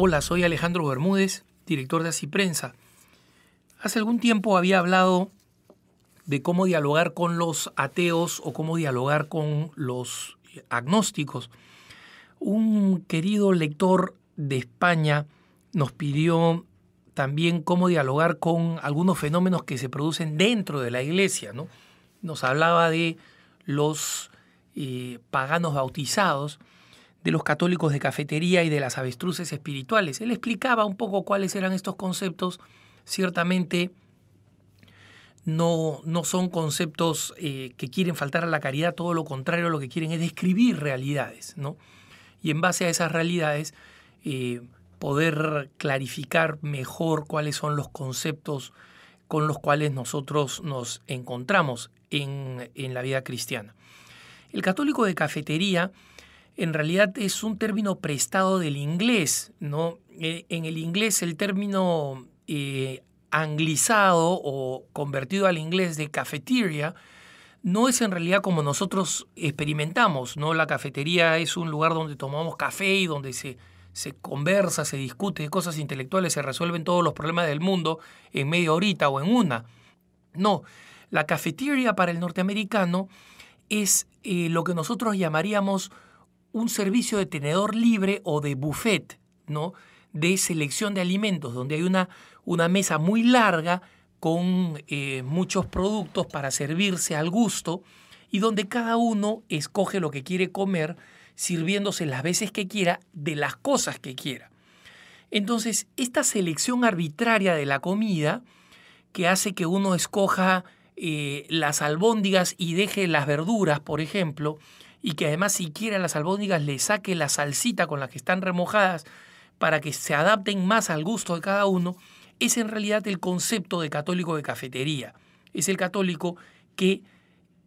Hola, soy Alejandro Bermúdez, director de Así Prensa. Hace algún tiempo había hablado de cómo dialogar con los ateos o cómo dialogar con los agnósticos. Un querido lector de España nos pidió también cómo dialogar con algunos fenómenos que se producen dentro de la iglesia, ¿no? Nos hablaba de los paganos bautizados, de los católicos de cafetería y de las avestruces espirituales. Él explicaba un poco cuáles eran estos conceptos. Ciertamente no son conceptos que quieren faltar a la caridad, todo lo contrario, lo que quieren es describir realidades, ¿no? Y en base a esas realidades poder clarificar mejor cuáles son los conceptos con los cuales nosotros nos encontramos en la vida cristiana. El católico de cafetería en realidad es un término prestado del inglés, ¿no? En el inglés el término anglizado o convertido al inglés de cafeteria no es en realidad como nosotros experimentamos, ¿no? La cafetería es un lugar donde tomamos café y donde se conversa, se discute de cosas intelectuales, se resuelven todos los problemas del mundo en media horita o en una. No, la cafeteria para el norteamericano es lo que nosotros llamaríamos un servicio de tenedor libre o de buffet, ¿no? De selección de alimentos, donde hay una mesa muy larga con muchos productos para servirse al gusto y donde cada uno escoge lo que quiere comer, sirviéndose las veces que quiera de las cosas que quiera. Entonces, esta selección arbitraria de la comida que hace que uno escoja las albóndigas y deje las verduras, por ejemplo, y que además si quiere a las albóndigas le saque la salsita con la que están remojadas para que se adapten más al gusto de cada uno, es en realidad el concepto de católico de cafetería. Es el católico que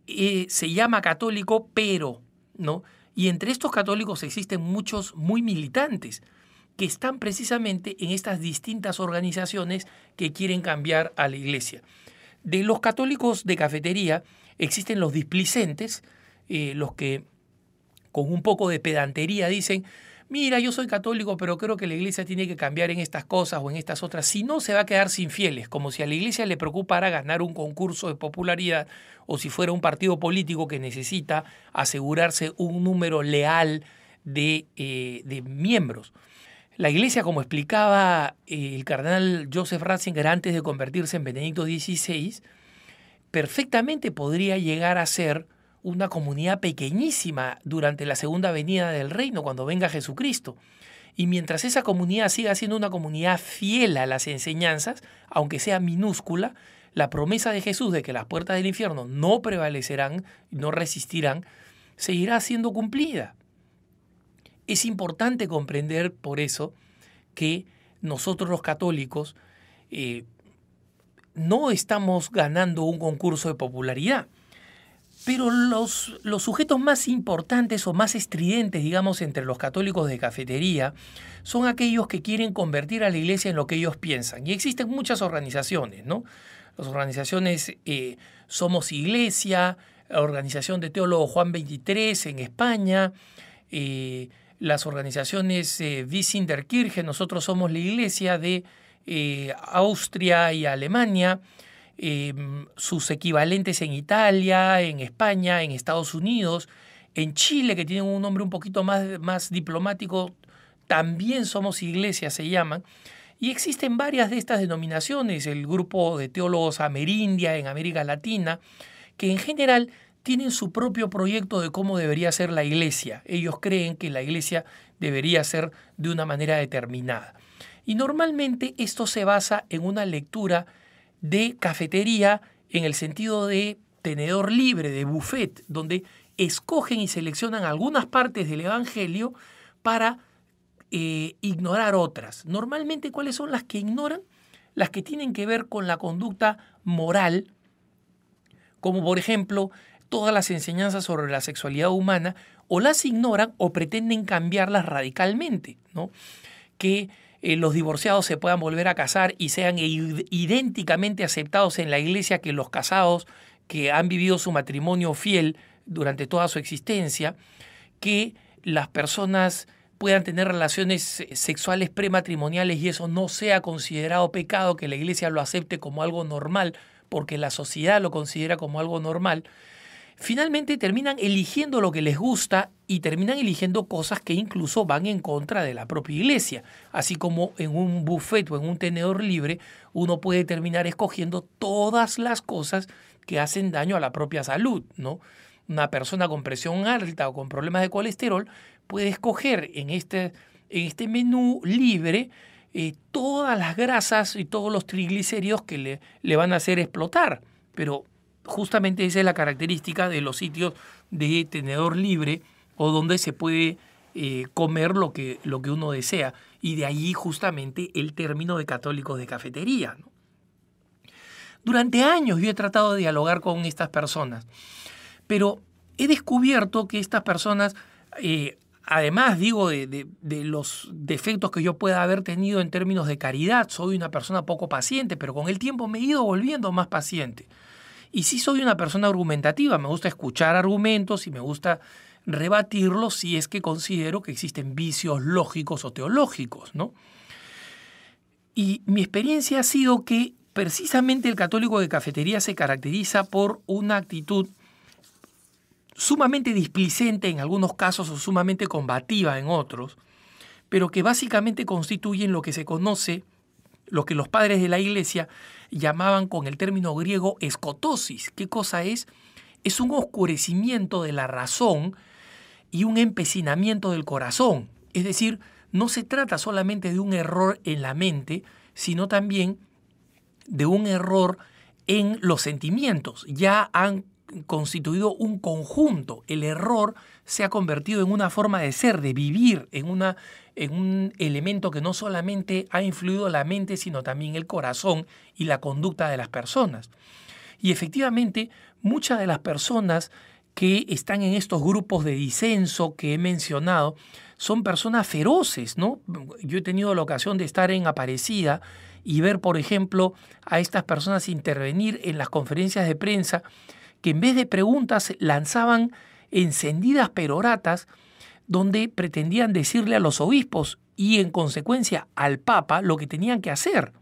se llama católico, pero, ¿no? Y entre estos católicos existen muchos muy militantes que están precisamente en estas distintas organizaciones que quieren cambiar a la iglesia. De los católicos de cafetería existen los displicentes, los que con un poco de pedantería dicen: mira, yo soy católico, pero creo que la iglesia tiene que cambiar en estas cosas o en estas otras. Si no, se va a quedar sin fieles, como si a la iglesia le preocupara ganar un concurso de popularidad o si fuera un partido político que necesita asegurarse un número leal de miembros. La iglesia, como explicaba el cardenal Joseph Ratzinger antes de convertirse en Benedicto XVI, perfectamente podría llegar a ser una comunidad pequeñísima durante la segunda venida del reino, cuando venga Jesucristo. Y mientras esa comunidad siga siendo una comunidad fiel a las enseñanzas, aunque sea minúscula, la promesa de Jesús de que las puertas del infierno no prevalecerán, no resistirán, seguirá siendo cumplida. Es importante comprender por eso que nosotros los católicos no estamos ganando un concurso de popularidad. Pero los sujetos más importantes o más estridentes, digamos, entre los católicos de cafetería son aquellos que quieren convertir a la iglesia en lo que ellos piensan. Y existen muchas organizaciones, ¿no? Las organizaciones Somos Iglesia, la Organización de Teólogo Juan XXIII en España, las organizaciones Wir sind der Kirche, Nosotros Somos la Iglesia de Austria y Alemania, sus equivalentes en Italia, en España, en Estados Unidos, en Chile, que tienen un nombre un poquito más diplomático, también Somos Iglesia se llaman, y existen varias de estas denominaciones, el grupo de teólogos Amerindia en América Latina, que en general tienen su propio proyecto de cómo debería ser la iglesia. Ellos creen que la iglesia debería ser de una manera determinada. Y normalmente esto se basa en una lectura de cafetería en el sentido de tenedor libre, de buffet, donde escogen y seleccionan algunas partes del Evangelio para ignorar otras. Normalmente, ¿cuáles son las que ignoran? Las que tienen que ver con la conducta moral, como por ejemplo todas las enseñanzas sobre la sexualidad humana, o las ignoran o pretenden cambiarlas radicalmente, ¿no? Que los divorciados se puedan volver a casar y sean idénticamente aceptados en la iglesia que los casados que han vivido su matrimonio fiel durante toda su existencia, que las personas puedan tener relaciones sexuales prematrimoniales y eso no sea considerado pecado, que la iglesia lo acepte como algo normal, porque la sociedad lo considera como algo normal, finalmente terminan eligiendo lo que les gusta y terminan eligiendo cosas que incluso van en contra de la propia iglesia. Así como en un buffet o en un tenedor libre, uno puede terminar escogiendo todas las cosas que hacen daño a la propia salud, ¿no? Una persona con presión alta o con problemas de colesterol puede escoger en este menú libre todas las grasas y todos los triglicéridos que le van a hacer explotar. Pero justamente esa es la característica de los sitios de tenedor libre o donde se puede comer lo que uno desea. Y de allí justamente el término de católicos de cafetería, ¿no? Durante años yo he tratado de dialogar con estas personas, pero he descubierto que estas personas, además digo de los defectos que yo pueda haber tenido en términos de caridad, soy una persona poco paciente, pero con el tiempo me he ido volviendo más paciente. Y sí soy una persona argumentativa, me gusta escuchar argumentos y me gusta rebatirlos si es que considero que existen vicios lógicos o teológicos, ¿no? Y mi experiencia ha sido que precisamente el católico de cafetería se caracteriza por una actitud sumamente displicente en algunos casos o sumamente combativa en otros, pero que básicamente constituyen lo que se conoce, lo que los padres de la iglesia llamaban con el término griego escotosis. ¿Qué cosa es? Es un oscurecimiento de la razón y un empecinamiento del corazón. Es decir, no se trata solamente de un error en la mente, sino también de un error en los sentimientos. Ya han constituido un conjunto. El error se ha convertido en una forma de ser, de vivir, en un elemento que no solamente ha influido la mente, sino también el corazón y la conducta de las personas. Y efectivamente, muchas de las personas que están en estos grupos de disenso que he mencionado son personas feroces, ¿no? Yo he tenido la ocasión de estar en Aparecida y ver, por ejemplo, a estas personas intervenir en las conferencias de prensa que en vez de preguntas lanzaban encendidas peroratas donde pretendían decirle a los obispos y en consecuencia al Papa lo que tenían que hacer.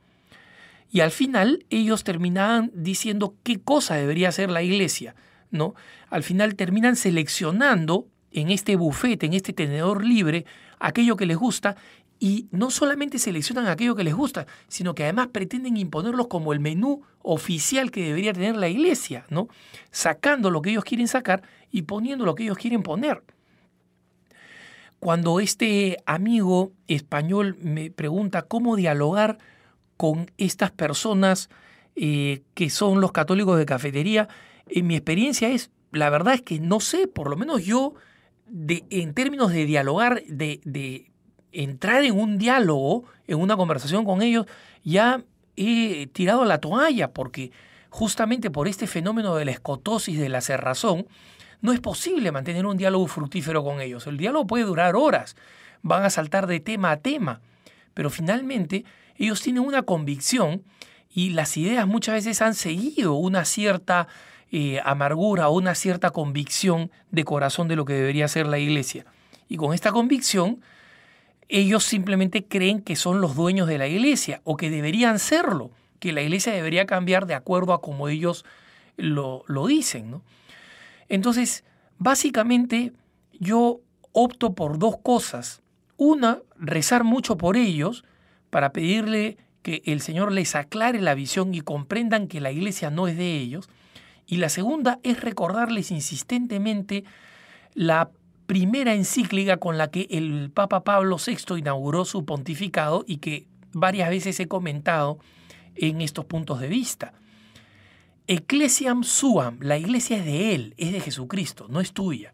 Y al final ellos terminaban diciendo qué cosa debería hacer la iglesia, ¿no? Al final terminan seleccionando en este buffet, en este tenedor libre, aquello que les gusta. Y no solamente seleccionan aquello que les gusta, sino que además pretenden imponerlos como el menú oficial que debería tener la iglesia, ¿no? Sacando lo que ellos quieren sacar y poniendo lo que ellos quieren poner. Cuando este amigo español me pregunta cómo dialogar con estas personas que son los católicos de cafetería, mi experiencia es, la verdad es que no sé, por lo menos yo, en términos de dialogar, de entrar en un diálogo, en una conversación con ellos, ya he tirado la toalla, porque justamente por este fenómeno de la escotosis, de la cerrazón, no es posible mantener un diálogo fructífero con ellos. El diálogo puede durar horas, van a saltar de tema a tema, pero finalmente ellos tienen una convicción y las ideas muchas veces han seguido una cierta amargura o una cierta convicción de corazón de lo que debería ser la iglesia. Y con esta convicción, ellos simplemente creen que son los dueños de la iglesia o que deberían serlo, que la iglesia debería cambiar de acuerdo a como ellos lo dicen, ¿no? Entonces, básicamente yo opto por dos cosas. Una, rezar mucho por ellos para pedirle que el Señor les aclare la visión y comprendan que la iglesia no es de ellos. Y la segunda es recordarles insistentemente la primera encíclica con la que el Papa Pablo VI inauguró su pontificado y que varias veces he comentado en estos puntos de vista. Ecclesiam suam, la iglesia es de él, es de Jesucristo, no es tuya.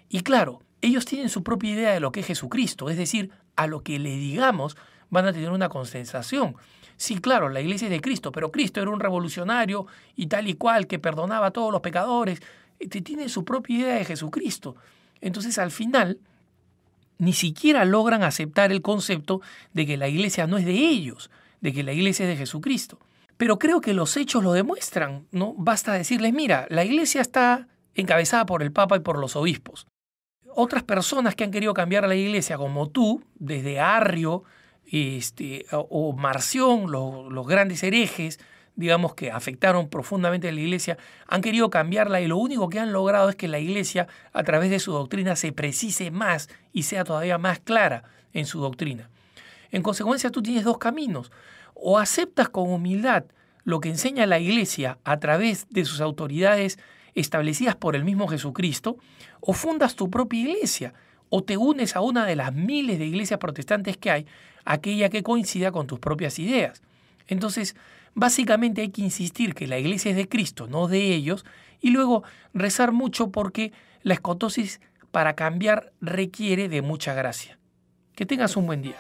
Y claro, ellos tienen su propia idea de lo que es Jesucristo, es decir, a lo que le digamos van a tener una consensación. Sí, claro, la iglesia es de Cristo, pero Cristo era un revolucionario y tal y cual que perdonaba a todos los pecadores. Tienen su propia idea de Jesucristo. Entonces, al final, ni siquiera logran aceptar el concepto de que la iglesia no es de ellos, de que la iglesia es de Jesucristo. Pero creo que los hechos lo demuestran, ¿no? Basta decirles, mira, la iglesia está encabezada por el Papa y por los obispos. otras personas que han querido cambiar la iglesia, como tú, desde Arrio o Marción, los grandes herejes, digamos, que afectaron profundamente a la iglesia, han querido cambiarla y lo único que han logrado es que la iglesia, a través de su doctrina, se precise más y sea todavía más clara en su doctrina. En consecuencia, tú tienes dos caminos. O aceptas con humildad lo que enseña la iglesia a través de sus autoridades establecidas por el mismo Jesucristo, o fundas tu propia iglesia, o te unes a una de las miles de iglesias protestantes que hay, aquella que coincida con tus propias ideas. Entonces, básicamente hay que insistir que la iglesia es de Cristo, no de ellos, y luego rezar mucho porque la escotosis para cambiar requiere de mucha gracia. Que tengas un buen día.